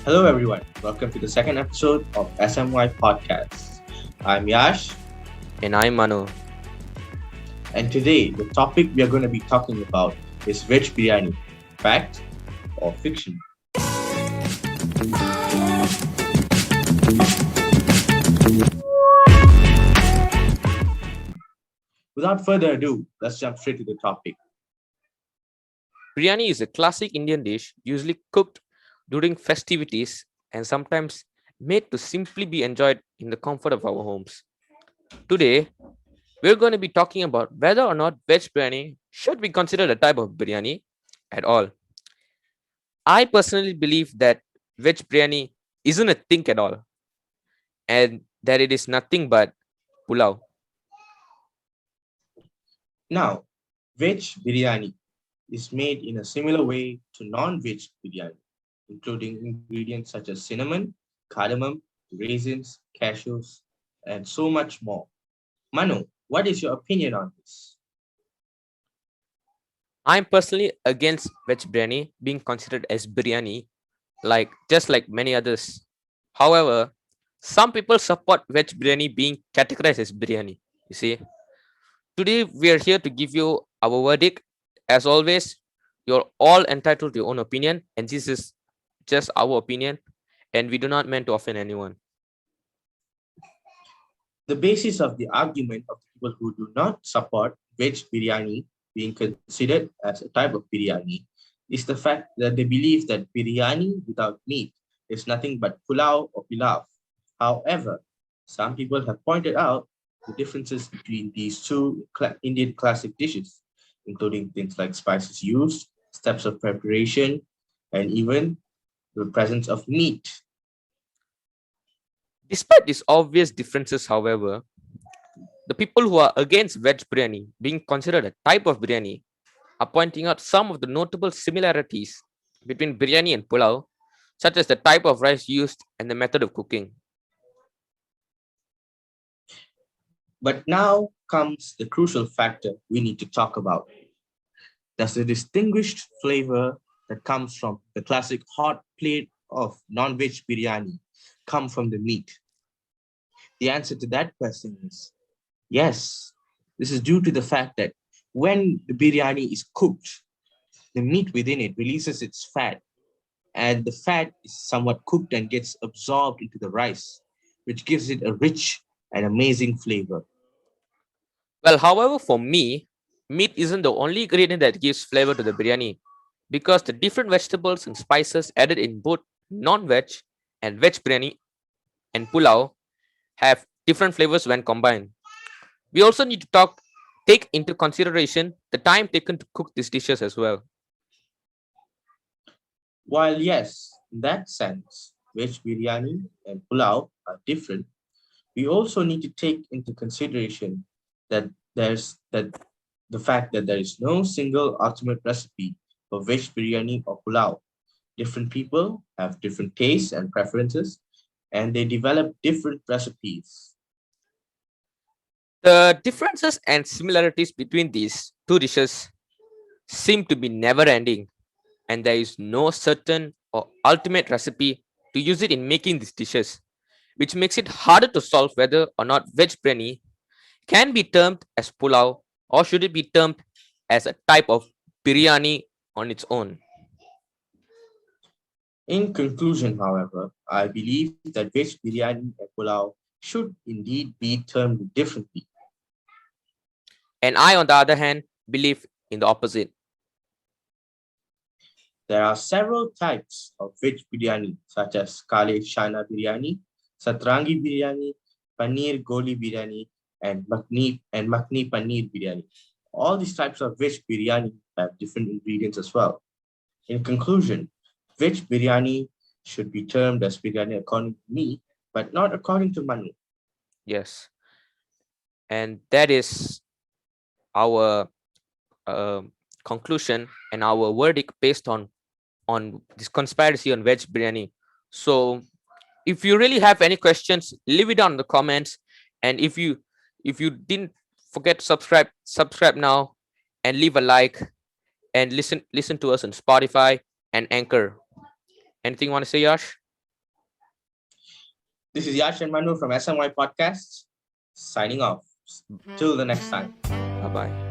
Hello, everyone. Welcome to the second episode of SMY Podcasts. I'm Yash, And I'm Manu. and today the topic we are going to be talking about is veg biryani, fact or fiction. Without further ado, let's jump straight to the topic. Biryani is a classic Indian dish usually cooked during festivities and sometimes made to simply be enjoyed in the comfort of our homes. Today, we're going to be talking about whether or not veg biryani should be considered a type of biryani at all. I personally believe that veg biryani isn't a thing at all and that it is nothing but pulao. Now, veg biryani is made in a similar way to non-veg biryani, including ingredients such as cinnamon, cardamom, raisins, cashews, and so much more. Manu, what is your opinion on this? I'm personally against veg biryani being considered as biryani just like many others. However, some people support veg biryani being categorized as biryani. You see, today we are here to give you our verdict. As always, you're all entitled to your own opinion, and this is just our opinion, and we do not mean to offend anyone. The basis of the argument of people who do not support veg biryani being considered as a type of biryani is the fact that they believe that biryani without meat is nothing but pulao or pilaf. However, some people have pointed out the differences between these two Indian classic dishes, including things like spices used, steps of preparation, and even the presence of meat. Despite these obvious differences, however, the people who are against veg biryani being considered a type of biryani are pointing out some of the notable similarities between biryani and pulao, such as the type of rice used and the method of cooking. But now comes the crucial factor we need to talk about. Does the distinguished flavor that comes from the classic hot plate of non-veg biryani come from the meat? The answer to that question is yes. This is due to the fact that when the biryani is cooked, the meat within it releases its fat, and the fat is somewhat cooked and gets absorbed into the rice, which gives it a rich and amazing flavor. Well, however, for me, meat isn't the only ingredient that gives flavor to the biryani because the different vegetables and spices added in both non veg and veg biryani and pulao have different flavors when combined. We also need to take into consideration the time taken to cook these dishes as well. While yes, in that sense, veg biryani and pulao are different, we also need to take into consideration that the fact that there is no single ultimate recipe for veg biryani or pulao. Different people have different tastes and preferences, and they develop different recipes. The differences and similarities between these two dishes seem to be never ending, and there is no certain or ultimate recipe to use it in making these dishes, which makes it harder to solve whether or not veg biryani can be termed as pulao or should it be termed as a type of biryani on its own. In conclusion, however, I believe that veg biryani and pulao should indeed be termed differently. And I, on the other hand, believe in the opposite. There are several types of veg biryani, such as Kale Shana biryani, Satrangi biryani, Paneer Goli biryani, and Makhni Paneer biryani. All these types of veg biryani have different ingredients as well. In conclusion, veg biryani should be termed as biryani according to me, but not according to Manu. Yes. And that is our uh, conclusion and our verdict based on this conspiracy on veg biryani. So if you really have any questions, leave it down in the comments. And if you didn't forget to subscribe now and leave a like and listen to us on Spotify and Anchor. Anything you want to say, Yash? This is Yash and Manu from SMY Podcasts, signing off. Till the next time. Bye bye.